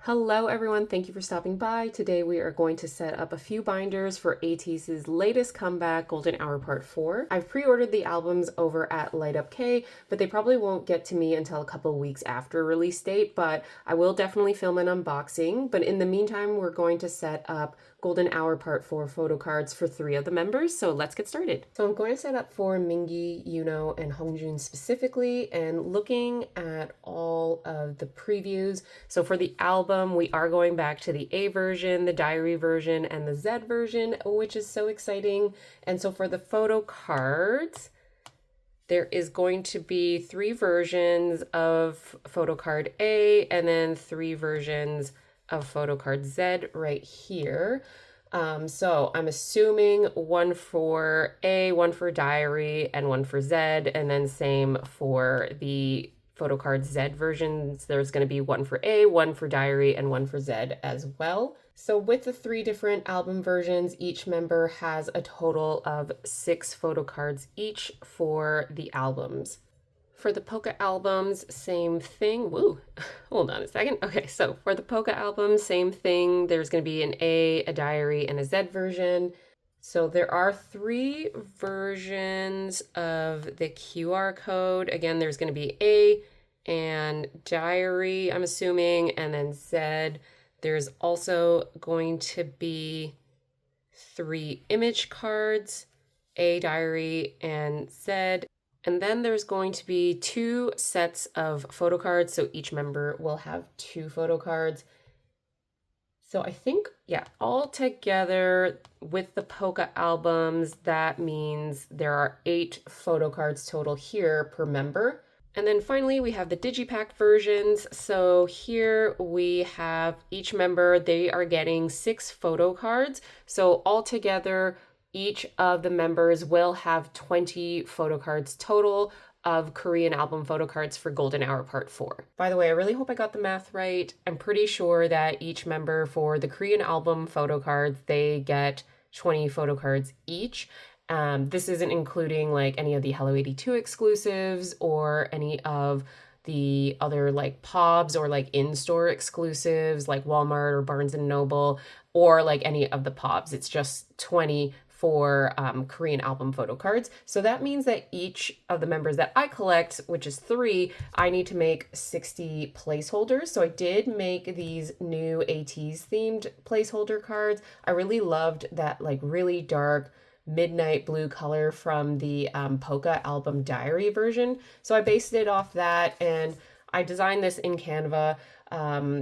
Hello everyone, thank you for stopping by. Today we are going to set up a few binders for Ateez's latest comeback, Golden Hour Part 4. I've pre-ordered the albums over at Light Up K, but they probably won't get to me until a couple weeks after release date, but I will definitely film an unboxing. But in the meantime, we're going to set up Golden Hour Part 4 photo cards for 3 of the members, so let's get started. So I'm going to set up for Mingi, Yunho, and Hongjoong specifically, and looking at all of the previews. So for the album, we are going back to the A version, the diary version, and the Z version, which is so exciting. And so for the photo cards, there is going to be 3 versions of photo card A and then 3 versions of photo card Z right here. So I'm assuming one for A, one for diary, and one for Z, and then same for the photo card Z versions. There's going to be one for A, one for diary, and one for Z as well. So with the 3 different album versions, each member has a total of 6 photo cards each for the albums. For the polka albums, same thing. Woo, hold on a second. Okay, so for the polka albums, same thing. There's going to be an A, a diary, and a Z version. So there are 3 versions of the QR code. Again, there's going to be A and diary, I'm assuming, and then Z. There's also going to be 3 image cards, A, diary, and Z. And then there's going to be 2 sets of photo cards. So each member will have 2 photo cards. So I think, yeah, all together with the polka albums, that means there are 8 photo cards total here per member. And then finally, we have the digipack versions. So here we have each member, they are getting 6 photo cards. So altogether, each of the members will have 20 photo cards total of Korean album photo cards for Golden Hour Part 4. By the way, I really hope I got the math right. I'm pretty sure that each member for the Korean album photo cards, they get 20 photo cards each. This isn't including like any of the Hello 82 exclusives or any of the other like POBs or like in-store exclusives like Walmart or Barnes & Noble or like any of the POBs. It's just 20 for Korean album photo cards. So that means that each of the members that I collect, which is 3, I need to make 60 placeholders. So I did make these new Ateez-themed placeholder cards. I really loved that like really dark midnight blue color from the polka album diary version. So I based it off that and I designed this in Canva.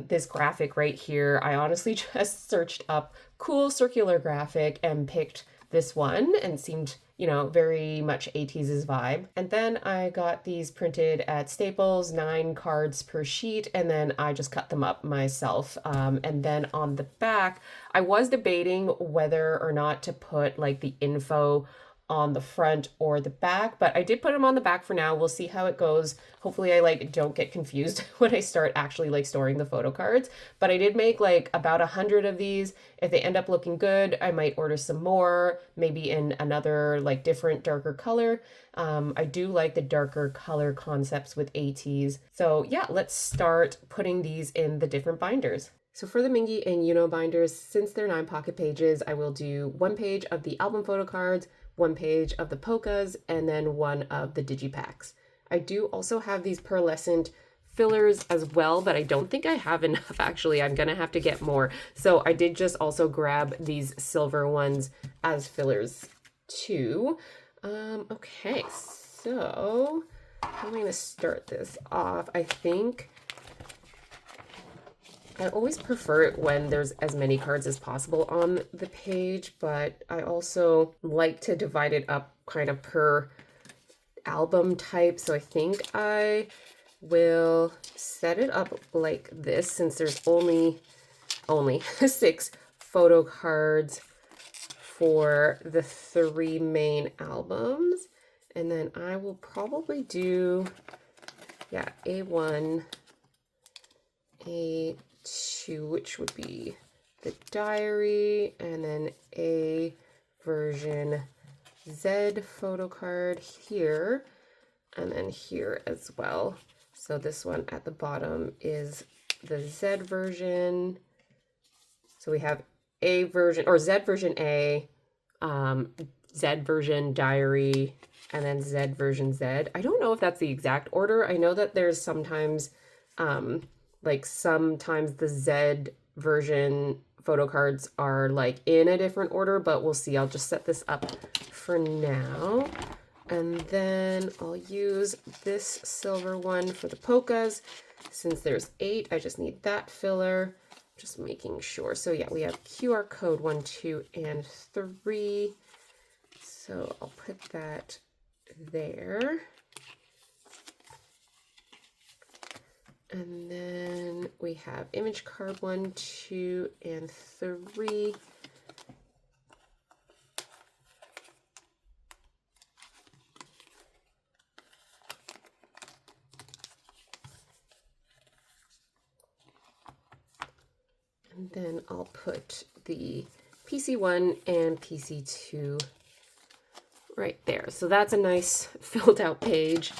This graphic right here, I honestly just searched up cool circular graphic and picked this one and seemed, you know, very much Ateez's vibe. And then I got these printed at Staples, 9 cards per sheet, and then I just cut them up myself. And then on the back, I was debating whether or not to put like the info on the front or the back, but I did put them on the back for now. We'll see how it goes. Hopefully I like don't get confused when I start actually like storing the photo cards, but I did make like about 100 of these. If they end up looking good, I might order some more, maybe in another like different darker color. I do like the darker color concepts with Ateez. So yeah, let's start putting these in the different binders. So for the Mingi and Yunho binders, since they're 9 pocket pages, I will do 1 page of the album photo cards, 1 page of the polkas, and then 1 of the digipacks. I do also have these pearlescent fillers as well, but I don't think I have enough actually. I'm gonna have to get more. So I did just also grab these silver ones as fillers too. Okay, so I'm gonna start this off. I think I always prefer it when there's as many cards as possible on the page, but I also like to divide it up kind of per album type. So I think I will set it up like this since there's only 6 photo cards for the 3 main albums. And then I will probably do, yeah, A1, A2, which would be the diary, and then A version Z photo card here, and then here as well. So this one at the bottom is the Z version. So we have A version, or Z version A, Z version diary, and then Z version Z. I don't know if that's the exact order. I know that there's sometimes, like sometimes the Z version photo cards are like in a different order, but we'll see. I'll just set this up for now. And then I'll use this silver one for the polkas. Since there's 8, I just need that filler. Just making sure. So yeah, we have QR code 1, 2, and 3. So I'll put that there. And then we have image card 1, 2, and 3. And then I'll put the PC1 and PC2 right there. So that's a nice filled out page.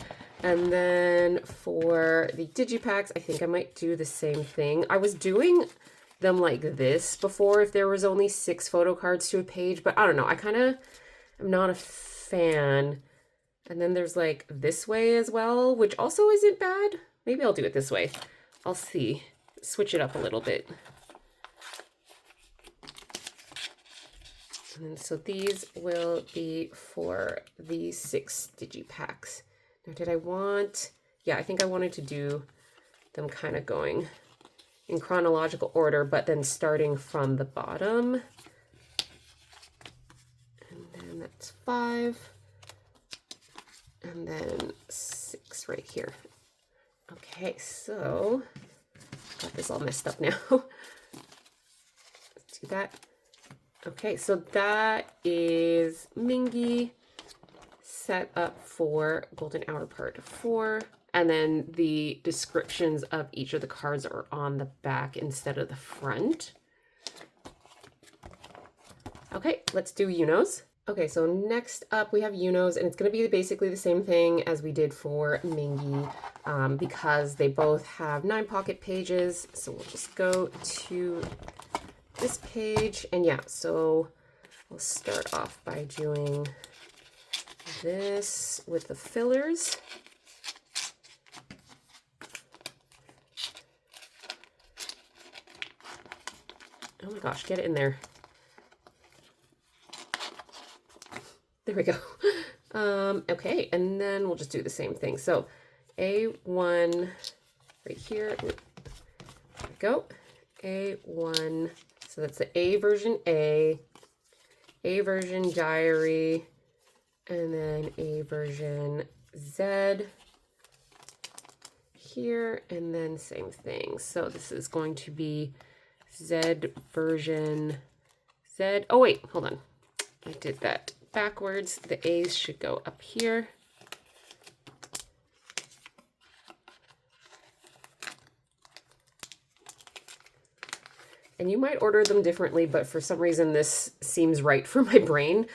And then for the digipacks, I think I might do the same thing. I was doing them like this before if there was only 6 photo cards to a page, but I don't know. I kind of am not a fan. And then there's like this way as well, which also isn't bad. Maybe I'll do it this way. I'll see. Switch it up a little bit. And so these will be for the 6 digipacks. Now, did I want, yeah, I think I wanted to do them kind of going in chronological order, but then starting from the bottom. And then that's 5. And then 6 right here. Okay, so got this all messed up now. Let's do that. Okay, so that is Mingi set up for Golden Hour Part 4. And then the descriptions of each of the cards are on the back instead of the front. Okay, let's do Yunho's. Okay, so next up we have Yunho's, and it's going to be basically the same thing as we did for Mingi because they both have 9 pocket pages. So we'll just go to this page, and yeah, so we'll start off by doing this with the fillers. Oh my gosh, get it in there. There we go. Okay, and then we'll just do the same thing. So A1 right here. There we go. A1. So that's the A version A version diary, and then A version Z here, and then same thing. So this is going to be Z version Z. Oh wait, hold on. I did that backwards. The A's should go up here. And you might order them differently, but for some reason this seems right for my brain.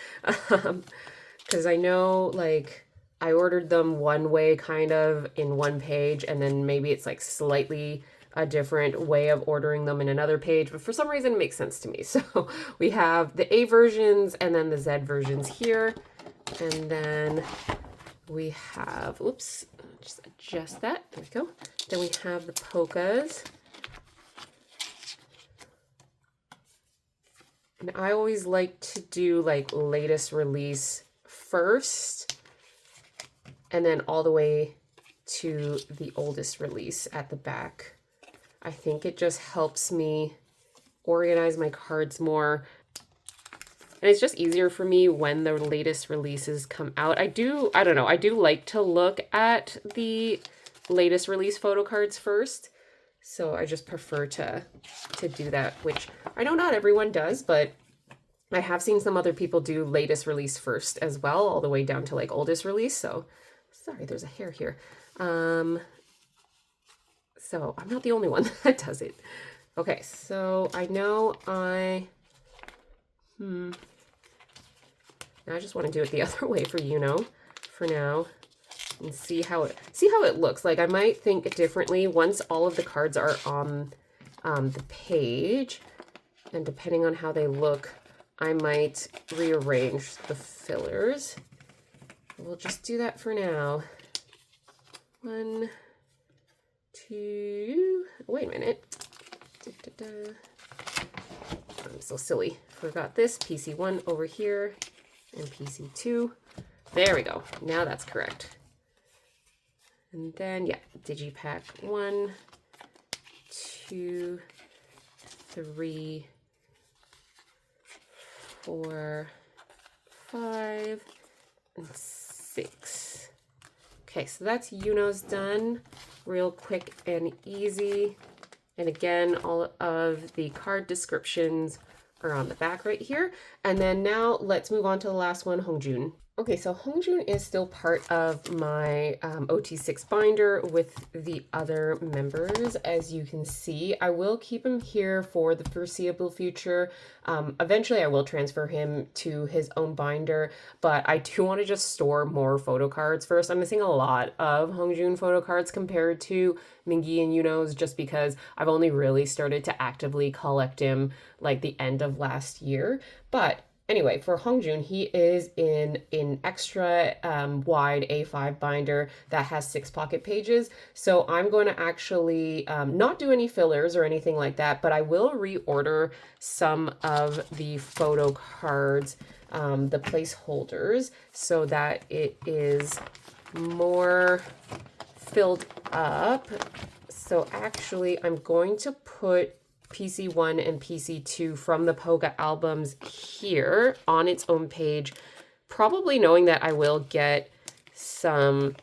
Because I know, like, I ordered them one way kind of in one page, and then maybe it's like slightly a different way of ordering them in another page, but for some reason it makes sense to me. So we have the A versions and then the Z versions here. And then we have, oops, just adjust that. There we go. Then we have the polkas. And I always like to do like latest release first, and then all the way to the oldest release at the back. I think it just helps me organize my cards more. And it's just easier for me when the latest releases come out. I don't know, I do like to look at the latest release photo cards first. So I just prefer to do that, which I know not everyone does, but I have seen some other people do latest release first as well, all the way down to like oldest release. So sorry, there's a hair here. So I'm not the only one that does it. Okay, so I know I just want to do it the other way for Yunho for now. and see how it looks. Like I might think differently once all of the cards are on the page, and depending on how they look, I might rearrange the fillers. We'll just do that for now. 1, 2, wait a minute. I'm so silly. Forgot this. PC1 over here and PC2. There we go. Now that's correct. And then, yeah, Digipack 1, 2, 3, 4, 5, and 6. Okay, so that's Yunho's done. Real quick and easy. And again, all of the card descriptions are on the back right here. And then now let's move on to the last one, Hongjoong. Okay, so Hongjoong is still part of my OT6 binder with the other members. As you can see, I will keep him here for the foreseeable future. Eventually, I will transfer him to his own binder, but I do want to just store more photo cards first. I'm missing a lot of Hongjoong photo cards compared to Mingi and Yunho's, just because I've only really started to actively collect him like the end of last year. But anyway, for Hongjoong, he is in an extra wide A5 binder that has 6 pocket pages. So I'm going to actually not do any fillers or anything like that, but I will reorder some of the photo cards, the placeholders, so that it is more filled up. So actually, I'm going to put PC1 and PC2 from the Poga albums here on its own page, probably knowing that I will get some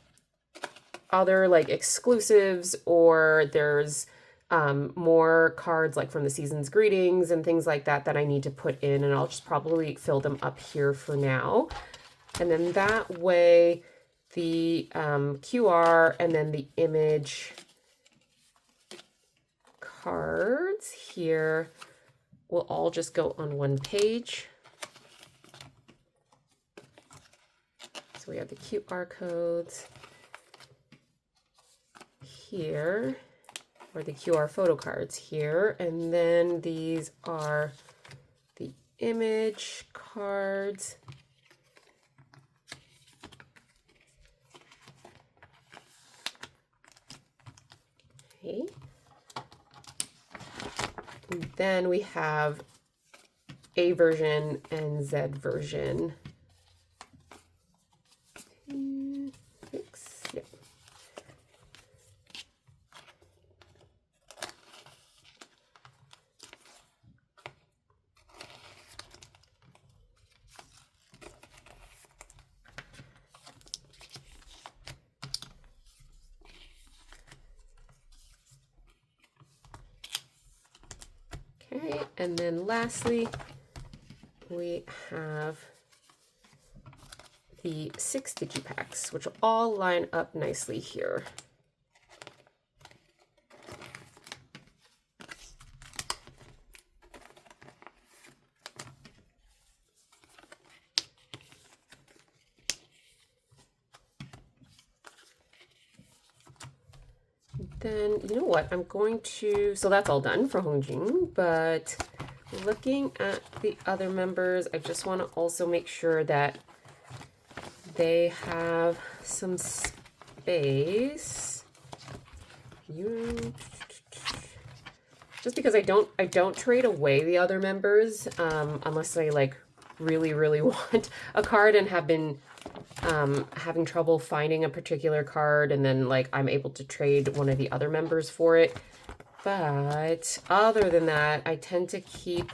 other like exclusives, or there's more cards like from the season's greetings and things like that that I need to put in, and I'll just probably fill them up here for now. And then that way the QR and then the image cards here will all just go on one page. So we have the QR codes here, or the QR photo cards here, and then these are the image cards. Okay. And then we have A version and Z version. 6, yeah. Okay, and then lastly, we have the 6 digipacks, which will all line up nicely here. Then, you know what, I'm going to, so that's all done for Hongjoong, but looking at the other members, I just want to also make sure that they have some space. Just because I don't trade away the other members unless I like really want a card and have been having trouble finding a particular card, and then like I'm able to trade one of the other members for it. But other than that, I tend to keep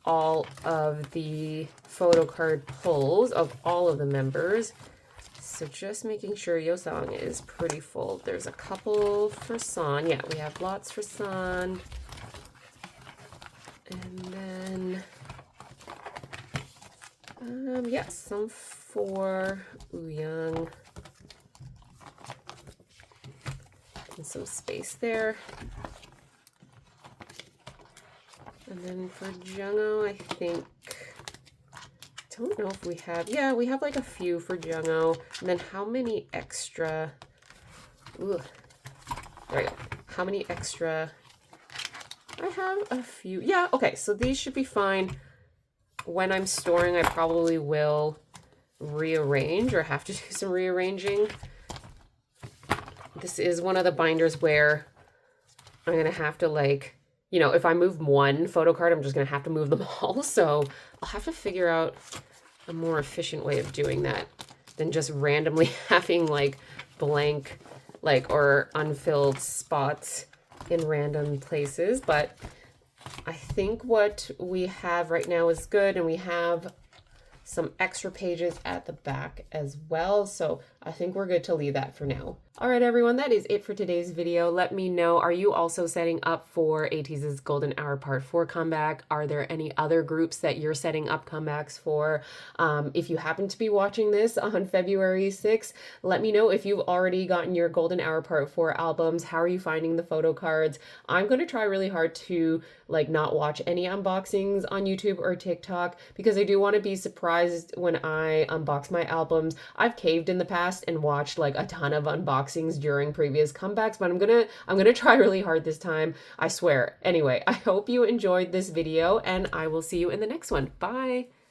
all of the photo card pulls of all of the members. So just making sure Yosang is pretty full. There's a couple for San. Yeah, we have lots for San. And then yeah, some for Wooyoung. And some space there. And then for Jungho, I think don't know if we have, yeah, we have like a few for Jungho. And then how many extra, ooh, there we go. How many extra, I have a few, yeah, okay, so these should be fine. When I'm storing, I probably will rearrange or have to do some rearranging. This is one of the binders where I'm going to have to like, you know, if I move one photo card, I'm just going to have to move them all. So I'll have to figure out a more efficient way of doing that than just randomly having like blank, like, or unfilled spots in random places. But I think what we have right now is good, and we have some extra pages at the back as well. So I think we're good to leave that for now. All right, everyone, that is it for today's video. Let me know, are you also setting up for Ateez's Golden Hour Part 4 comeback? Are there any other groups that you're setting up comebacks for? If you happen to be watching this on February 6th, let me know if you've already gotten your Golden Hour Part 4 albums. How are you finding the photo cards? I'm going to try really hard to like not watch any unboxings on YouTube or TikTok because I do want to be surprised when I unbox my albums. I've caved in the past and watched like a ton of unboxings during previous comebacks, but I'm gonna try really hard this time, I swear. Anyway, I hope you enjoyed this video, and I will see you in the next one. Bye.